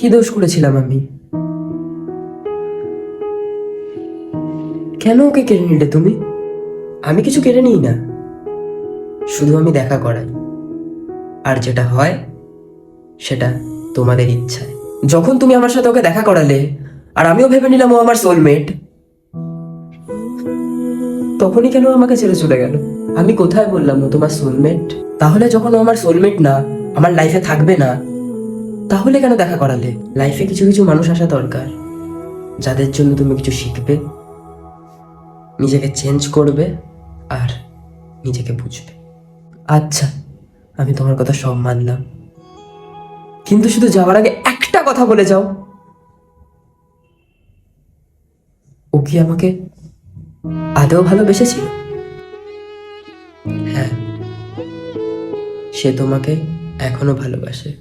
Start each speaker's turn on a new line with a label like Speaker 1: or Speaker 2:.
Speaker 1: কি দোষ করেছিলাম আমি? কেন ওকে কেড়ে নিলে তুমি? আমি কিছু কেড়ে নিই না, শুধু আমি দেখা করাই, আর যেটা হয় সেটা তোমাদের ইচ্ছায়। যখন তুমি আমার সাথে ওকে দেখা করালে আর আমিও ভেবে নিলাম ও আমার সোলমেট, তখনই কেন আমাকে ছেড়ে চলে গেল? আমি কোথায় বললাম ও তোমার সোলমেট? তাহলে যখন ও আমার সোলমেট না, আমার লাইফে থাকবে না, তাহলে কেন দেখা করালে? লাইফে কিছু কিছু মানুষ আসা দরকার, যাদের জন্য তুমি কিছু শিখবে, নিজেকে চেঞ্জ করবে আর নিজেকে বুঝবে। আচ্ছা, আমি তোমার কথা সব মানলাম, কিন্তু শুধু যাওয়ার আগে একটা কথা বলে যাও। ও কি আমাকে আদৌ ভালোবেসেছিল? হ্যাঁ, সে তোমাকে এখনো ভালোবাসে।